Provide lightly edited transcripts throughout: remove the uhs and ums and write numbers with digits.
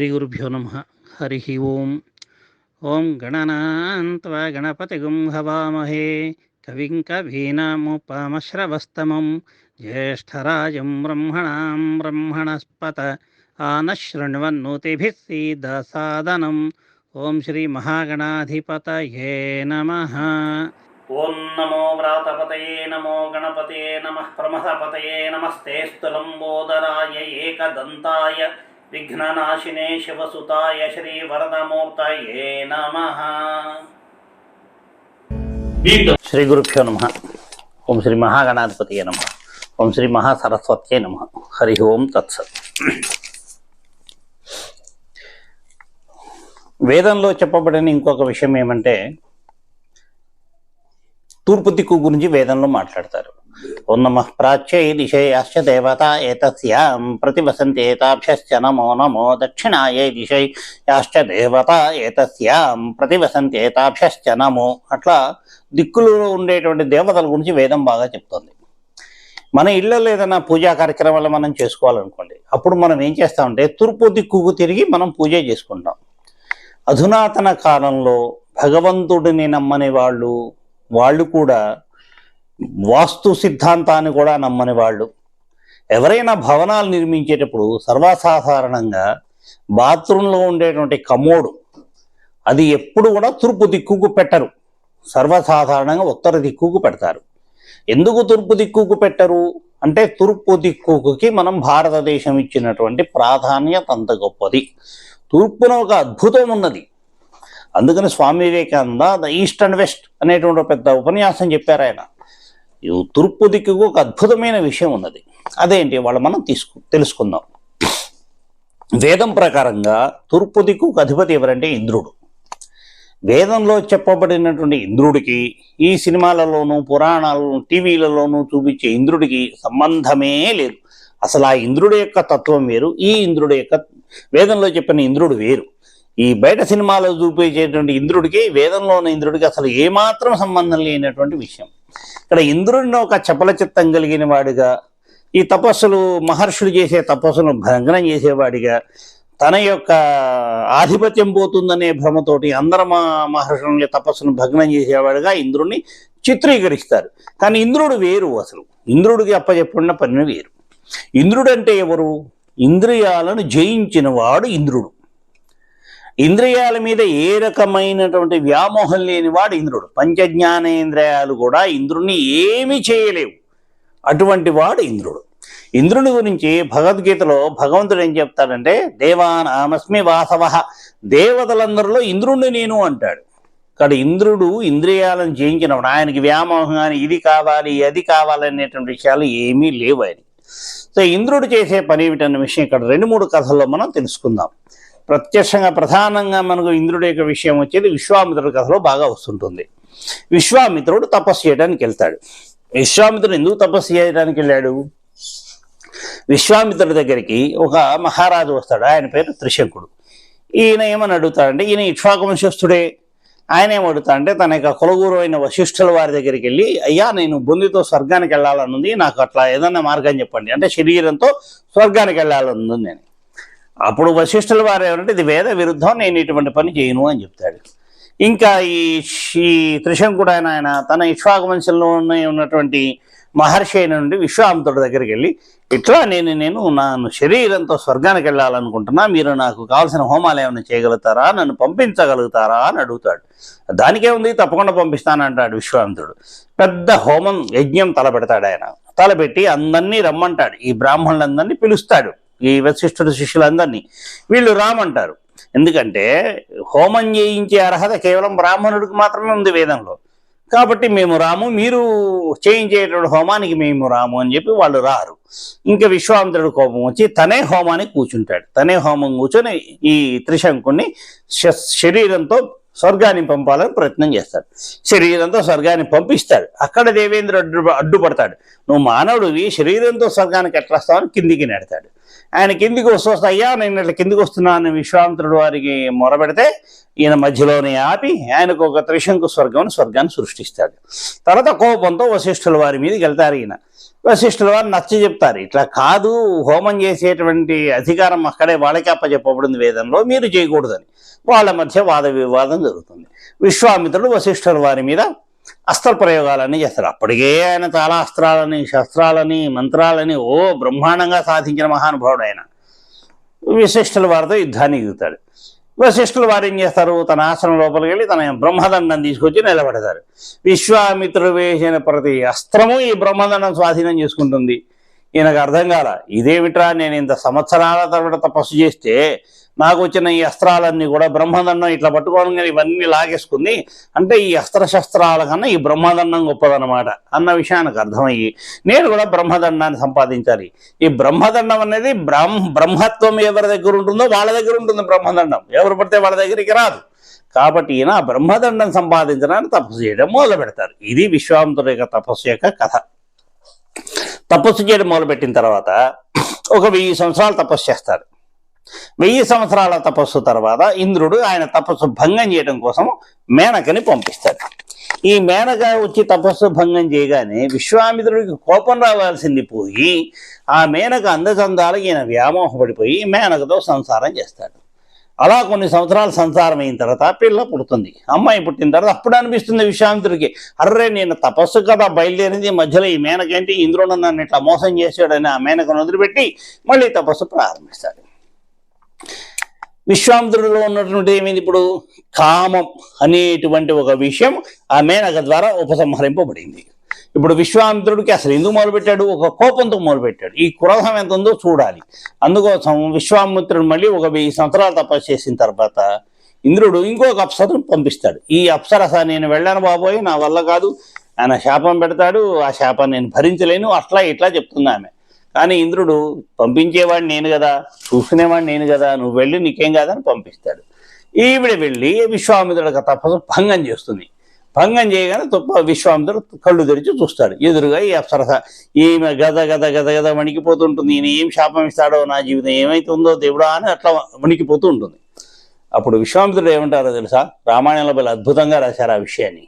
శ్రీగురుభ్యో నమః. హరి ఓం. ఓం గణనాన్త్వా గణపతిగుం హవామహే కవిం కవీనాముపమశ్రవస్తమం జ్యేష్ఠరాజం బ్రహ్మణాం బ్రహ్మణస్పత ఆనశృణ్వన్నోతిభిः సీదసాదనం. ఓం శ్రీ మహాగణాధిపతయే నమః. ఓం నమో వ్రాతపతయే నమో గణపతయే నమః ప్రమథపతయే నమస్తేస్తు లంబోదరాయ ఏకదంతాయ విఘ్ననాశినే శివసుతాయ శ్రీ వరదమూర్తయే నమః. శ్రీ గురుభ్యో నమః. ఓం శ్రీ మహాగణాధిపతయే నమః. ఓం శ్రీ మహాసరస్వత్యే నమః. హరి ఓం తత్సత్. వేదంలో చెప్పబడిన ఇంకొక విషయం ఏమంటే, తూర్పు దిక్కు గురించి వేదంలో మాట్లాడతారు. ఓం నమః ప్రాచ్యై దిశయాశ్చ దేవతా ఏతస్యాం ప్రతివసంతి ఏతాభ్యశ్చ నమో నమో. దక్షిణాయై దిశయాశ్చ దేవతా ఏతస్యాం ప్రతివసంతి ఏతాభ్యశ్చ నమో. అట్లా దిక్కులలో ఉండేటువంటి దేవతల గురించి వేదం బాగా చెప్తుంది. మన ఇళ్లలో ఏదైనా పూజా కార్యక్రమాలు మనం చేసుకోవాలనుకోండి, అప్పుడు మనం ఏం చేస్తామంటే తూర్పు దిక్కుకు తిరిగి మనం పూజ చేసుకుంటాం. అధునాతన కాలంలో భగవంతుడిని నమ్మని వాళ్ళు కూడా వాస్తు సిద్ధాంతాన్ని కూడా నమ్మని వాళ్ళు ఎవరైనా భవనాలు నిర్మించేటప్పుడు సర్వసాధారణంగా బాత్రూంలో ఉండేటువంటి కమోడు అది ఎప్పుడు కూడా తూర్పు దిక్కుకు పెట్టరు. సర్వసాధారణంగా ఉత్తర దిక్కుకు పెడతారు. ఎందుకు తూర్పు దిక్కుకు పెట్టరు అంటే, తూర్పు దిక్కుకి మనం భారతదేశం ఇచ్చినటువంటి ప్రాధాన్యత అంత గొప్పది. తూర్పున ఒక అద్భుతం ఉన్నది. అందుకని Swami Vivekananda the east and west అనేటువంటి పెద్ద ఉపన్యాసం చెప్పారు ఆయన. తూర్పు దిక్కుకు ఒక అద్భుతమైన విషయం ఉన్నది. అదేంటి మనం తెలుసుకుందాం. వేదం ప్రకారంగా తూర్పు దిక్కుకు అధిపతి ఎవరంటే ఇంద్రుడు. వేదంలో చెప్పబడినటువంటి ఇంద్రుడికి ఈ సినిమాలలోనూ పురాణాలను టీవీలలోనూ చూపించే ఇంద్రుడికి సంబంధమే లేదు. అసలు ఆ ఇంద్రుడి యొక్క తత్వం వేరు, ఈ ఇంద్రుడి యొక్క వేదంలో చెప్పిన ఇంద్రుడు వేరు. ఈ బయట సినిమాలో చూపించేటువంటి ఇంద్రుడికి వేదంలో ఉన్న ఇంద్రుడికి అసలు ఏమాత్రం సంబంధం లేనటువంటి విషయం. ఇక్కడ ఇంద్రుడిని ఒక చపల చిత్తం కలిగిన వాడిగా, ఈ తపస్సులు మహర్షులు చేసే తపస్సును భంగనం చేసేవాడిగా, తన యొక్క ఆధిపత్యం పోతుందనే భ్రమతోటి అందరు మహర్షుల తపస్సును భగ్నం చేసేవాడిగా ఇంద్రుడిని చిత్రీకరిస్తారు. కానీ ఇంద్రుడు వేరు. అసలు ఇంద్రుడికి అప్పచెప్పున్న పని వేరు. ఇంద్రుడు అంటే ఎవరు? ఇంద్రియాలను జయించిన వాడు ఇంద్రుడు. ఇంద్రియాల మీద ఏ రకమైనటువంటి వ్యామోహం లేనివాడు ఇంద్రుడు. పంచజ్ఞానేంద్రియాలు కూడా ఇంద్రుడిని ఏమీ చేయలేవు. అటువంటి వాడు ఇంద్రుడు. ఇంద్రుని గురించి భగవద్గీతలో భగవంతుడు ఏం చెప్తాడంటే, దేవానామస్మి వాసవ, దేవతలందరిలో ఇంద్రుడిని నేను అంటాడు. ఇక్కడ ఇంద్రుడు ఇంద్రియాలను జయించినప్పుడు ఆయనకి వ్యామోహం కానీ ఇది కావాలి అది కావాలనేటువంటి విషయాలు ఏమీ లేవు ఆయన. సో ఇంద్రుడు చేసే పని ఏమిటన్న విషయం ఇక్కడ 2-3 కథల్లో మనం తెలుసుకుందాం. ప్రత్యక్షంగా ప్రధానంగా మనకు ఇంద్రుడి యొక్క విషయం వచ్చేది విశ్వామిత్రుడి కథలో బాగా వస్తుంటుంది. విశ్వామిత్రుడు తపస్సు చేయడానికి వెళ్తాడు. విశ్వామిత్రుడు ఎందుకు తపస్సు చేయడానికి వెళ్ళాడు? విశ్వామిత్రుడి దగ్గరికి ఒక మహారాజు వస్తాడు. ఆయన పేరు త్రిశంకుడు. ఈయన ఏమని అడుగుతాడంటే, ఈయన ఇక్ష్వాకు వంశస్థుడే. ఆయన ఏమడుగుతాడంటే, తన యొక్క కులగురు అయిన వశిష్ఠుల వారి దగ్గరికి వెళ్ళి, అయ్యా నేను బొందితో స్వర్గానికి వెళ్ళాలనుంది, నాకు అట్లా ఏదన్నా మార్గం చెప్పండి, అంటే శరీరంతో స్వర్గానికి వెళ్ళాలనుంది నేను. అప్పుడు వశిష్ఠుల వారు ఏమంటే, ఇది వేద విరుద్ధం, నేను ఇటువంటి పని చేయను అని చెప్తాడు. ఇంకా ఈ త్రిశంకుడు ఆయన తన ఇక్ష్వాకు వంశంలో ఉన్నటువంటి మహర్షి అయిన నుండి విశ్వామిత్రుడి దగ్గరికి వెళ్ళి, ఇట్లా నన్ను శరీరంతో స్వర్గానికి వెళ్ళాలనుకుంటున్నా, మీరు నాకు కావాల్సిన హోమాలు ఏమైనా చేయగలుగుతారా, నన్ను పంపించగలుగుతారా అని అడుగుతాడు. దానికే ఉంది, తప్పకుండా పంపిస్తానంటాడు విశ్వామిత్రుడు. పెద్ద హోమం యజ్ఞం తలపెడతాడు. ఆయన తలపెట్టి అందరినీ రమ్మంటాడు. ఈ బ్రాహ్మణులందరినీ పిలుస్తాడు, ఈ వశిష్ఠుడు శిష్యులందరినీ. వీళ్ళు రామంటారు. ఎందుకంటే హోమం చేయించే అర్హత కేవలం బ్రాహ్మణుడికి మాత్రమే ఉంది వేదంలో. కాబట్టి మేము రాము, మీరు చేయించేటువంటి హోమానికి మేము రాము అని చెప్పి వాళ్ళు రారు. ఇంకా విశ్వామిత్రుడు కోపం వచ్చి తనే హోమానికి కూర్చుంటాడు. తనే హోమం కూర్చొని ఈ త్రిశంకుని శరీరంతో స్వర్గాన్ని పంపాలని ప్రయత్నం చేస్తాడు. శరీరంతో స్వర్గాన్ని పంపిస్తాడు. అక్కడ దేవేంద్రుడు అడ్డుపడతాడు. నువ్వు మానవుడివి, శరీరంతో స్వర్గానికి ఎట్లా వస్తావని కిందికి నెడతాడు. ఆయన కిందికి వస్తూ అయ్యా నేను ఇట్లా కిందికి వస్తున్నాను విశ్వామిత్రుడు వారికి మొరబెడితే ఈయన మధ్యలోనే ఆపి ఆయనకు ఒక త్రిశంకు స్వర్గాన్ని సృష్టిస్తాడు. తర్వాత కోపంతో వశిష్ఠుల వారి మీదకి వెళ్తారు. ఈయన వశిష్ఠుల వారు నచ్చ చెప్తారు, ఇట్లా కాదు, హోమం చేసేటువంటి అధికారం అక్కడే వాళ్ళకి అప్పచెప్పబడింది వేదంలో, మీరు చేయకూడదని. వాళ్ళ మధ్య వాద వివాదం జరుగుతుంది. విశ్వామిత్రుడు వశిష్ఠుల వారి మీద అస్త్ర ప్రయోగాలన్నీ చేస్తారు. అప్పటికే ఆయన చాలా అస్త్రాలని శస్త్రాలని మంత్రాలని బ్రహ్మాండంగా సాధించిన మహానుభావుడు ఆయన. వశిష్ఠుల వారితో యుద్ధానికి దిగుతాడు. వశిష్ఠుల వారు ఏం చేస్తారు, తన ఆశ్రమం లోపలికి వెళ్ళి తన బ్రహ్మదండం తీసుకొచ్చి నిలబెడతారు. విశ్వామిత్రుడు వేసిన ప్రతి అస్త్రము ఈ బ్రహ్మదండం స్వాధీనం చేసుకుంటుంది. ఈయనకు అర్థం కాల, ఇదేమిట్రా, నేను ఇంత సంవత్సరాల తర్వాత తపస్సు చేస్తే నాకు వచ్చిన ఈ అస్త్రాలన్నీ కూడా బ్రహ్మదండం ఇట్లా పట్టుకోవడం ఇవన్నీ లాగేసుకుంది, అంటే ఈ అస్త్రశస్త్రాల కన్నా ఈ బ్రహ్మదండం గొప్పదన్నమాట అన్న విషయానికి అర్థమయ్యి నేను కూడా బ్రహ్మదండాన్ని సంపాదించాలి. ఈ బ్రహ్మదండం అనేది బ్రహ్మత్వం ఎవరి దగ్గర ఉంటుందో వాళ్ళ దగ్గర ఉంటుంది బ్రహ్మదండం, ఎవరు పడితే వాళ్ళ దగ్గరికి రాదు. కాబట్టి ఈయన బ్రహ్మదండం సంపాదించడానికి తపస్సు చేయడం మొదలు పెడతారు. ఇది విశ్వామిత్రుడి యొక్క తపస్సు యొక్క కథ. తపస్సు చేయడం మొదలుపెట్టిన తర్వాత ఒక 1000 సంవత్సరాలు తపస్సు చేస్తారు. 1000 సంవత్సరాల తపస్సు తర్వాత ఇంద్రుడు ఆయన తపస్సు భంగం చేయడం కోసం మేనకని పంపిస్తాడు. ఈ మేనక వచ్చి తపస్సు భంగం చేయగానే విశ్వామిత్రుడికి కోపం రావాల్సింది పోయి ఆ మేనక అందచందాలకు ఈయన వ్యామోహపడిపోయి మేనకతో సంసారం చేస్తాడు. అలా కొన్ని సంవత్సరాలు సంసారం అయిన తర్వాత పిల్ల పుడుతుంది. అమ్మాయి పుట్టిన తర్వాత అప్పుడు అనిపిస్తుంది విశ్వామిత్రుడికి, అర్రే నేను తపస్సు కదా బయలుదేరింది, మధ్యలో ఈ మేనకేంటి, ఇంద్రుడు నన్ను ఇట్లా మోసం చేశాడని ఆ మేనకను వదిలిపెట్టి మళ్ళీ తపస్సు ప్రారంభిస్తాడు. విశ్వామిత్రుడిలో ఉన్నటువంటి ఏమైంది, ఇప్పుడు కామం అనేటువంటి ఒక విషయం ఆ మేనక ద్వారా ఉపసంహరింపబడింది. ఇప్పుడు విశ్వామిత్రుడికి అసలు ఎందుకు మొదలుపెట్టాడు, ఒక కోపంతో మొదలుపెట్టాడు. ఈ క్రోధం ఎంత ఉందో చూడాలి. అందుకోసం విశ్వామిత్రుడు మళ్ళీ ఒక 1000 సంవత్సరాలు తపస్సు చేసిన తర్వాత ఇంద్రుడు ఇంకొక అప్సరను పంపిస్తాడు. ఈ అప్సరస నేను వెళ్ళాను బాబోయ్, నా వల్ల కాదు, ఆయన శాపం పెడతాడు, ఆ శాపాన్ని నేను భరించలేను, అట్లా ఇట్లా చెప్తుంది ఆమె. కానీ ఇంద్రుడు పంపించేవాడు నేను కదా, చూసుకునేవాడు నేను కదా, నువ్వు వెళ్ళి నీకేం కాదని పంపిస్తాడు. ఈవిడ వెళ్ళి విశ్వామిత్రుడికి తపస్సు భంగం చేస్తుంది. భంగం చేయగానే విశ్వామిత్రుడు కళ్ళు తెరిచి చూస్తాడు. ఎదురుగా ఈ అప్సరస ఈమె గద గద గద గద వణికిపోతుంటుంది. ఈయన ఏం శాపం ఇస్తాడో, నా జీవితం ఏమైతుందో దేవుడా అని అట్లా వణికిపోతూ ఉంటుంది. అప్పుడు విశ్వామిత్రుడు ఏమంటారో తెలుసా, రామాయణంలో చాలా అద్భుతంగా రాశారు ఆ విషయాన్ని.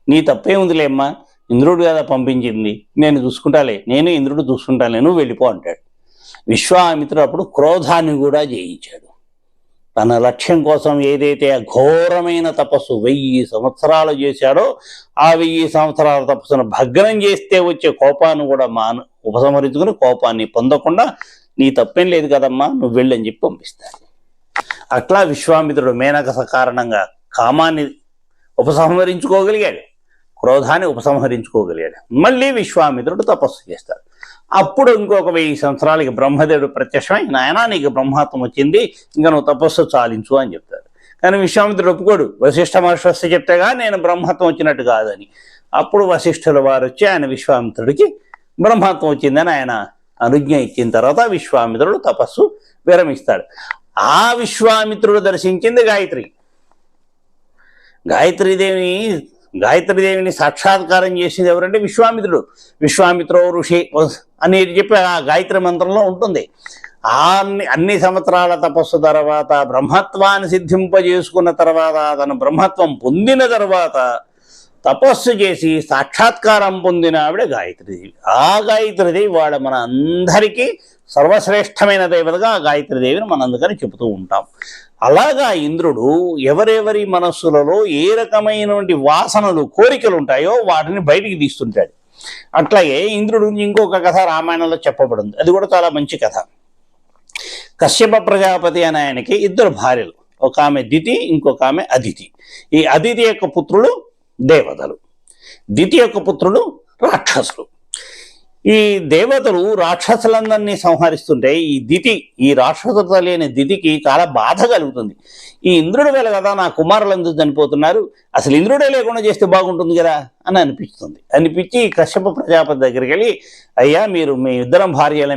నీ తప్పే ఉందిలేమ్మా, ఇంద్రుడు కదా పంపించింది, నేను చూసుకుంటాలే, నేను ఇంద్రుడు చూసుకుంటాలే, నువ్వు వెళ్ళిపో అంటాడు. విశ్వామిత్రుడు అప్పుడు క్రోధాన్ని కూడా జయించాడు. తన లక్ష్యం కోసం ఏదైతే ఘోరమైన తపస్సు 1000 సంవత్సరాలు చేశాడో ఆ 1000 సంవత్సరాల తపస్సును భగ్నం చేస్తే వచ్చే కోపాన్ని కూడా ఉపసంహరించుకుని కోపాన్ని పొందకుండా నీ తప్పేం లేదు కదమ్మా, నువ్వు వెళ్ళని చెప్పి పంపిస్తాడు. అట్లా విశ్వామిత్రుడు మేనక కారణంగా కామాన్ని ఉపసంహరించుకోగలిగాడు, క్రోధాన్ని ఉపసంహరించుకోగలిగాడు. మళ్ళీ విశ్వామిత్రుడు తపస్సు చేస్తాడు. అప్పుడు ఇంకొక 1000 సంవత్సరాలకి బ్రహ్మదేవుడు ప్రత్యక్షమై, నాయనా నీకు బ్రహ్మత్వం వచ్చింది, ఇంకా నువ్వు తపస్సు చాలించు అని చెప్తాడు. కానీ విశ్వామిత్రుడు ఒప్పుకోడు, వశిష్ఠ మహర్షి వస్తే చెప్తేగా నేను బ్రహ్మత్వం వచ్చినట్టు కాదని. అప్పుడు వశిష్ఠుల వారు వచ్చి ఆయన విశ్వామిత్రుడికి బ్రహ్మత్వం వచ్చిందని ఆయన అనుజ్ఞ ఇచ్చిన తర్వాత విశ్వామిత్రుడు తపస్సు విరమిస్తాడు. ఆ విశ్వామిత్రుడు దర్శించింది గాయత్రీదేవిని సాక్షాత్కారం చేసింది ఎవరంటే విశ్వామిత్రుడు. విశ్వామిత్రో ఋషి అనేది చెప్పి ఆ గాయత్రి మంత్రంలో ఉంటుంది. అన్ని సంవత్సరాల తపస్సు తర్వాత బ్రహ్మత్వాన్ని సిద్ధింపజేసుకున్న తర్వాత తను బ్రహ్మత్వం పొందిన తర్వాత తపస్సు చేసి సాక్షాత్కారం పొందిన ఆవిడ గాయత్రీదేవి. ఆ గాయత్రీదేవి వాడు మన అందరికీ సర్వశ్రేష్టమైన దేవతగా ఆ గాయత్రీదేవిని మనందుకని చెబుతూ ఉంటాం. అలాగా ఇంద్రుడు ఎవరెవరి మనస్సులలో ఏ రకమైనటువంటి వాసనలు కోరికలు ఉంటాయో వాటిని బయటికి తీస్తుంటాడు. అట్లాగే ఇంద్రుడు ఇంకొక కథ రామాయణంలో చెప్పబడింది, అది కూడా చాలా మంచి కథ. కశ్యప ప్రజాపతి అనే ఆయనకి 2 భార్యలు, ఒక ఆమె దితి, ఇంకొక ఆమె అదితి. ఈ అదితి యొక్క పుత్రులు దేవతలు, దితి యొక్క పుత్రులు రాక్షసులు. ఈ దేవతలు రాక్షసులందరినీ సంహరిస్తుంటే ఈ రాక్షసులతో లేని దితికి చాలా బాధ కలుగుతుంది. ఈ ఇంద్రుడు వేళ కదా నా కుమారులందరూ చనిపోతున్నారు, అసలు ఇంద్రుడే లేకుండా చేస్తే బాగుంటుంది కదా అని అనిపించి కశ్యప ప్రజాపతి దగ్గరికి వెళ్ళి, అయ్యా మీరు మీ 2 భార్యల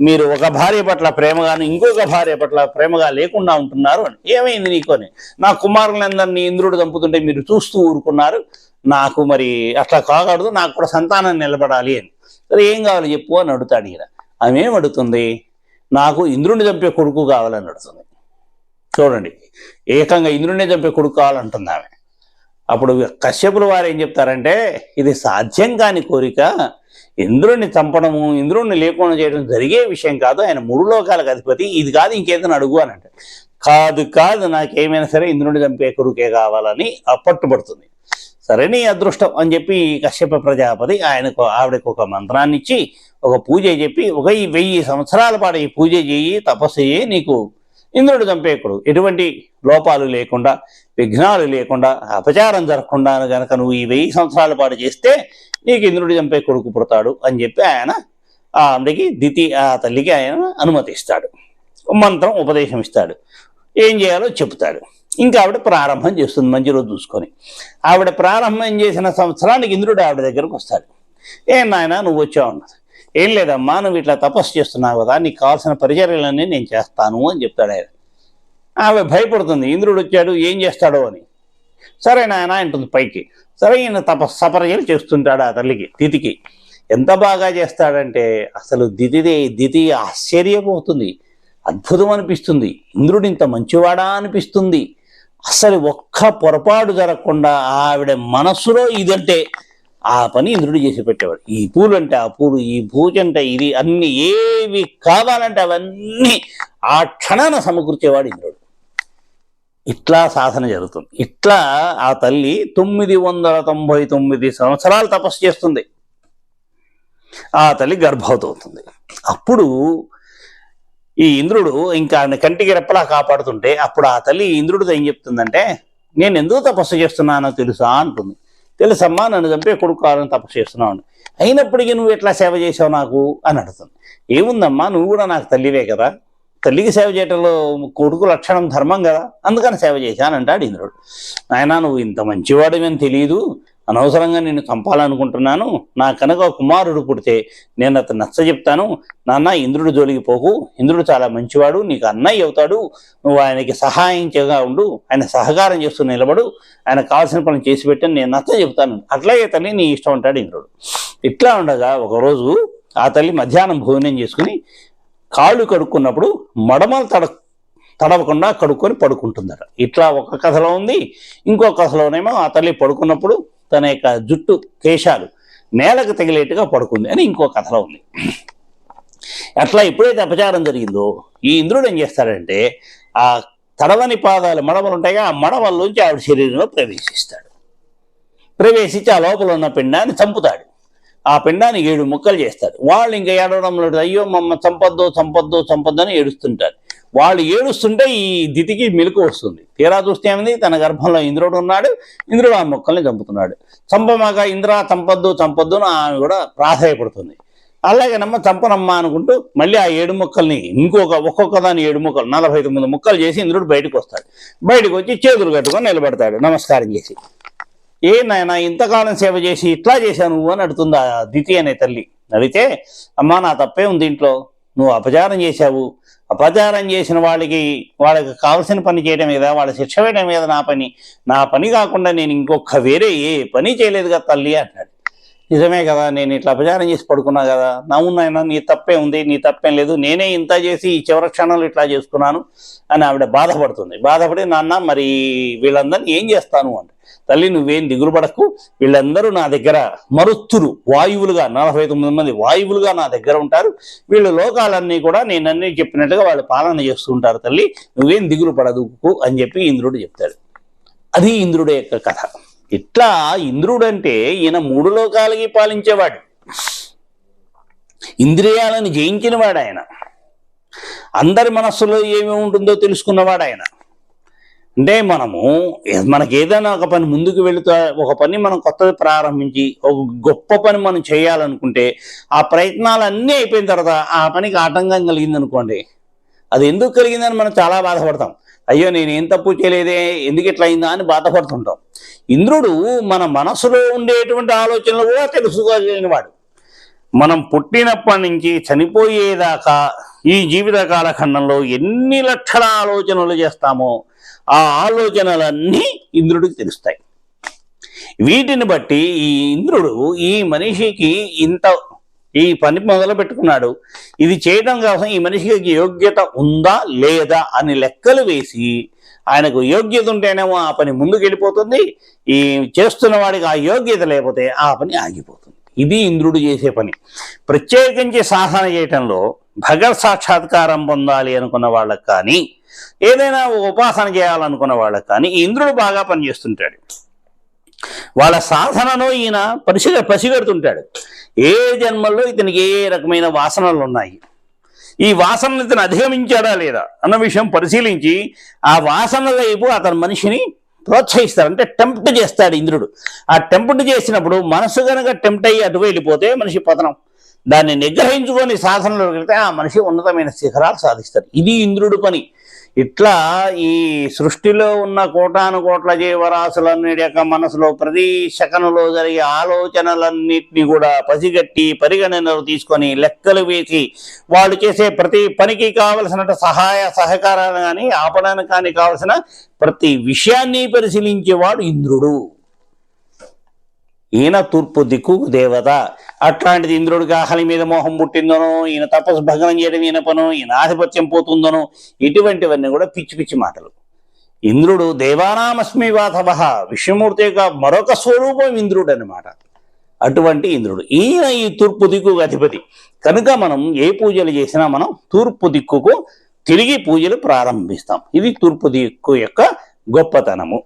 మీరు ఒక భార్య పట్ల ప్రేమగాను ఇంకొక భార్య పట్ల ప్రేమగా లేకుండా ఉంటున్నారు అని. ఏమైంది నీకు అని. నా కుమారులందరినీ ఇంద్రుడు చంపుతుంటే మీరు చూస్తూ ఊరుకున్నారు, నాకు మరి అట్లా కాకూడదు, నాకు కూడా సంతానం నిలబడాలి అని. సరే ఏం కావాలి చెప్పు అని అడుగుతాడు ఈయన. ఆమె ఏం అడుగుతుంది, నాకు ఇంద్రుడిని చంపే కొడుకు కావాలని అడుగుతుంది. చూడండి, ఏకంగా ఇంద్రుడిని చంపే కొడుకు కావాలంటుంది ఆమె. అప్పుడు కశ్యపుల వారు ఏం చెప్తారంటే, ఇది సాధ్యం కాని కోరిక, ఇంద్రుడిని చంపడము, ఇంద్రుడిని లేకుండా చేయడం జరిగే విషయం కాదు, ఆయన 3 లోకాలకు అధిపతి, ఇది కాదు ఇంకేదైనా అడుగు అని అంటే, కాదు కాదు నాకేమైనా సరే ఇంద్రుడిని చంపే కొడుకే కావాలని పట్టుబడుతుంది. సరే నీ అదృష్టం అని చెప్పి కశ్యప ప్రజాపతి ఆవిడకు ఒక మంత్రాన్ని ఇచ్చి ఒక పూజ చెప్పి, 1000 సంవత్సరాల పాటు ఈ పూజ చేయి, తపస్సు చేయి, నీకు ఇంద్రుడు చంపేకుడు ఎటువంటి లోపాలు లేకుండా, విఘ్నాలు లేకుండా, అపచారం జరగకుండా గనక నువ్వు ఈ 1000 సంవత్సరాల పాటు చేస్తే నీకు ఇంద్రుడు చంపే కొడుకు పుడతాడు అని చెప్పి ఆయన ఆవిడకి ఆ తల్లికి ఆయన అనుమతిస్తాడు, మంత్రం ఉపదేశం ఇస్తాడు, ఏం చేయాలో చెప్తాడు. ఇంకా ఆవిడ ప్రారంభం చేస్తుంది మంచి రోజు చూసుకొని. ఆవిడ ప్రారంభం చేసిన సంవత్సరానికి ఇంద్రుడు ఆవిడ దగ్గరకు వస్తాడు. ఏం నాయన నువ్వు వచ్చావు అన్నది. ఏం లేదమ్మా, నువ్వు ఇట్లా తపస్సు చేస్తున్నావు కదా, నీకు కావాల్సిన పరిచర్యలన్నీ నేను చేస్తాను అని చెప్తాడు ఆయన. ఆమె భయపడుతుంది, ఇంద్రుడు వచ్చాడు ఏం చేస్తాడో అని. సరే నాయన అంటుంది పైకి. సరే ఈయన సపర్యలు చేస్తుంటాడు ఆ తల్లికి, దితికి. ఎంత బాగా చేస్తాడంటే అసలు దితి ఆశ్చర్యపోతుంది, అద్భుతం అనిపిస్తుంది, ఇంద్రుడు ఇంత మంచివాడా అనిపిస్తుంది. అసలు ఒక్క పొరపాటు జరగకుండా ఆవిడ మనస్సులో ఇదంటే ఆ పని ఇంద్రుడు చేసి పెట్టేవాడు. ఈ పూలు అంటే ఆ పూలు, ఈ పూజ అంటే ఇది, అన్ని ఏవి కావాలంటే అవన్నీ ఆ క్షణాన సమకూర్చేవాడు ఇంద్రుడు. ఇట్లా సాధన జరుగుతుంది. ఇట్లా ఆ తల్లి 999 సంవత్సరాలు తపస్సు చేస్తుంది. ఆ తల్లి గర్భవతి అవుతుంది. అప్పుడు ఈ ఇంద్రుడు ఇంకా ఆయన కంటికి రెప్పలా కాపాడుతుంటే అప్పుడు ఆ తల్లి ఇంద్రుడితో ఏం చెప్తుందంటే, నేను ఎందుకు తపస్సు చేస్తున్నానో తెలుసా అంటుంది. తెలుసమ్మా, నన్ను చంపే కొడుకు కావాలని తపస్సు చేస్తున్నావు, అయినప్పటికీ నువ్వు ఎట్లా సేవ చేసావు నాకు అని అడుగుతుంది. ఏముందమ్మా, నువ్వు కూడా నాకు తల్లివే కదా, తల్లికి సేవ చేయటంలో కొడుకు లక్షణం ధర్మం కదా, అందుకని సేవ చేశానంటాడు ఇంద్రుడు. నాయనా నువ్వు ఇంత మంచివాడివని తెలియదు, అనవసరంగా నిన్ను చంపాలనుకుంటున్నాను, నా కనుక కుమారుడు పుడితే నేను అతను నచ్చ చెప్తాను, నాన్న ఇంద్రుడు జోలికి పోకు, ఇంద్రుడు చాలా మంచివాడు, నీకు అన్నయ్య అవుతాడు, నువ్వు ఆయనకి సహాయంగా ఉండు, ఆయన సహకారం చేస్తూ నిలబడు, ఆయన కావాల్సిన పని చేసి పెట్టని నేను నచ్చ చెప్తాను, అట్లాగే తల్లి నీ ఇష్టం అంటాడు ఇంద్రుడు. ఇట్లా ఉండగా ఒకరోజు ఆ తల్లి మధ్యాహ్నం భోజనం చేసుకుని కాళ్ళు కడుక్కున్నప్పుడు మడమలు తడవకుండా కడుక్కొని పడుకుంటుందట. ఇట్లా ఒక కథలో ఉంది. ఇంకో కథలోనేమో ఆ తల్లి పడుకున్నప్పుడు తన యొక్క జుట్టు కేశాలు నేలకు తగిలేట్టుగా పడుకుంది అని ఇంకో కథలో ఉంది. అట్లా ఎప్పుడైతే అపచారం జరిగిందో ఈ ఇంద్రుడు ఏం చేస్తాడంటే ఆ తడవని పాదాలు మడమలు ఉంటాయిగా, ఆ మడమల్లోంచి ఆవిడ శరీరంలో ప్రవేశించి ఆ లోపల ఉన్న పిండాన్ని చంపుతాడు. ఆ పిండాన్ని 7 ముక్కలు చేస్తాడు. వాళ్ళు ఇంకా ఏడవడంలో అయ్యో మమ్మ చంపొద్దు అని ఏడుస్తుంటారు. వాళ్ళు ఏడుస్తుంటే ఈ దితికి మెలకు వస్తుంది. తీరా చూస్తే ఏమైంది, తన గర్భంలో ఇంద్రుడు ఉన్నాడు, ఇంద్రుడు ఆ మొక్కల్ని చంపుతున్నాడు. చంపమాక ఇంద్ర చంపొద్దు అని ఆమె కూడా ప్రాధాయపడుతుంది. అలాగేనమ్మ చంపనమ్మా అనుకుంటూ మళ్ళీ ఆ 7 ముక్కల్ని ఒక్కొక్క దాన్ని 7 ముక్కలు 49 ముక్కలు చేసి ఇంద్రుడు బయటకు వస్తాడు. బయటకు వచ్చి చేతులు కట్టుకొని నిలబడతాడు నమస్కారం చేసి. ఏ నాయన ఇంతకాలం సేవ చేసి ఇట్లా చేశాను నువ్వు అని అడుగుతుంది ఆ దితి అనే తల్లి. అడిగితే అమ్మా నా తప్పే ఉంది ఇంట్లో, నువ్వు అపచారం చేశావు, అపచారం చేసిన వాళ్ళకి కావలసిన పని చేయడం మీద, వాళ్ళ శిక్ష వేయడం మీద నా పని కాకుండా నేను ఇంకొక వేరే ఏ పని చేయలేదు కదా తల్లి అంటాడు. నిజమే కదా, నేను ఇట్లా అపచారం చేసి పడుకున్నా కదా, నవ్వునాయన నీ తప్పే ఉంది, నీ తప్పేం లేదు, నేనే ఇంత చేసి ఈ చివరి క్షణంలో ఇట్లా చేసుకున్నాను అని ఆవిడ బాధపడుతుంది. బాధపడి నాన్న మరి వీళ్ళందరినీ ఏం చేస్తాను అంటే, తల్లి నువ్వేం దిగులు పడకు, వీళ్ళందరూ నా దగ్గర మరుత్తులు వాయువులుగా 49 మంది వాయువులుగా నా దగ్గర ఉంటారు, వీళ్ళు లోకాలన్నీ కూడా నేనన్నీ చెప్పినట్టుగా వాళ్ళు పాలన చేస్తూ ఉంటారు తల్లి, నువ్వేం దిగులు పడదుకు అని చెప్పి ఇంద్రుడు చెప్తాడు. అది ఇంద్రుడు యొక్క కథ. ఇట్లా ఇంద్రుడు అంటే ఈయన 3 లోకాలకి పాలించేవాడు, ఇంద్రియాలను జయించినవాడు ఆయన, అందరి మనస్సులో ఏమి ఉంటుందో తెలుసుకున్నవాడు ఆయన. అంటే మనకి ఏదైనా ఒక పని ముందుకు వెళుతా, ఒక పని మనం కొత్తది ప్రారంభించి ఒక గొప్ప పని మనం చేయాలనుకుంటే ఆ ప్రయత్నాలన్నీ అయిపోయిన తర్వాత ఆ పనికి ఆటంకం కలిగిందనుకోండి, అది ఎందుకు కలిగిందని మనం చాలా బాధపడతాం. అయ్యో నేను ఏం తప్పు చేయలేదే, ఎందుకు ఇట్లా అయిందా అని బాధపడుతుంటాం. ఇంద్రుడు మన మనసులో ఉండేటువంటి ఆలోచనలు కూడా తెలుసుకోగలిగినవాడు. మనం పుట్టినప్పటి నుంచి చనిపోయేదాకా ఈ జీవిత కాలఖండంలో ఎన్ని లక్షల ఆలోచనలు చేస్తామో ఆ ఆలోచనలన్నీ ఇంద్రుడికి తెలుస్తాయి. వీటిని బట్టి ఈ ఇంద్రుడు ఈ మనిషికి ఇంత ఈ పని మొదలు పెట్టుకున్నాడు. ఇది చేయడం కోసం ఈ మనిషికి యోగ్యత ఉందా లేదా అని లెక్కలు వేసి, ఆయనకు యోగ్యత ఉంటేనేమో ఆ పని ముందుకు వెళ్ళిపోతుంది, ఈ చేస్తున్న వాడికి ఆ యోగ్యత లేకపోతే ఆ పని ఆగిపోతుంది. ఇది ఇంద్రుడు చేసే పని. ప్రత్యేకించి సాధన చేయటంలో భగవత్ సాక్షాత్కారం పొందాలి అనుకున్న వాళ్ళకి కానీ, ఏదైనా ఉపాసన చేయాలనుకున్న వాళ్ళకి కానీ ఇంద్రుడు బాగా పనిచేస్తుంటాడు. వాళ్ళ సాధనను ఈయన పసిగడుతుంటాడు. ఏ జన్మల్లో ఇతనికి ఏ రకమైన వాసనలు ఉన్నాయి, ఈ వాసనలు ఇతను అధిగమించాడా లేదా అన్న విషయం పరిశీలించి ఆ వాసనల వైపు అతని మనిషిని ప్రోత్సహిస్తాడు. అంటే టెంప్ట్ చేస్తాడు ఇంద్రుడు. ఆ టెంప్ట్ చేసినప్పుడు మనసు కనుక టెంప్ట్ అయ్యి అటు వెళ్ళిపోతే మనిషి పతనం. దాన్ని నిగ్రహించుకొని సాధనలోకి వెళ్తే ఆ మనిషి ఉన్నతమైన శిఖరాలు సాధిస్తాడు. ఇది ఇంద్రుడు పని. ఇట్లా ఈ సృష్టిలో ఉన్న కోటాను కోట్ల జీవరాశులన్నిటి యొక్క మనసులో ప్రతి శకనులో జరిగే ఆలోచనలన్నింటినీ కూడా పసిగట్టి పరిగణనలు తీసుకొని లెక్కలు వేసి వాళ్ళు చేసే ప్రతి పనికి కావలసిన సహాయ సహకారాలు కానీ ఆపడానికి కానీ కావలసిన ప్రతి విషయాన్ని పరిశీలించేవాడు ఇంద్రుడు. ఈయన తూర్పు దిక్కు దేవత. అట్లాంటిది ఇంద్రుడికి ఆహలి మీద మోహం పుట్టిందనో, ఈయన తపస్సు భగ్నం చేయడం ఈయన పనో, ఈయన ఆధిపత్యం పోతుందనో, ఇటువంటివన్నీ కూడా పిచ్చి పిచ్చి మాటలు. ఇంద్రుడు దేవానామస్మి వాతవ, విష్ణుమూర్తి యొక్క మరొక స్వరూపం ఇంద్రుడు అన్నమాట. అటువంటి ఇంద్రుడు ఈయన ఈ తూర్పు దిక్కుకు అధిపతి కనుక మనం ఏ పూజలు చేసినా మనం తూర్పు దిక్కుకు తిరిగి పూజలు ప్రారంభిస్తాం. ఇది తూర్పు దిక్కు యొక్క గొప్పతనము.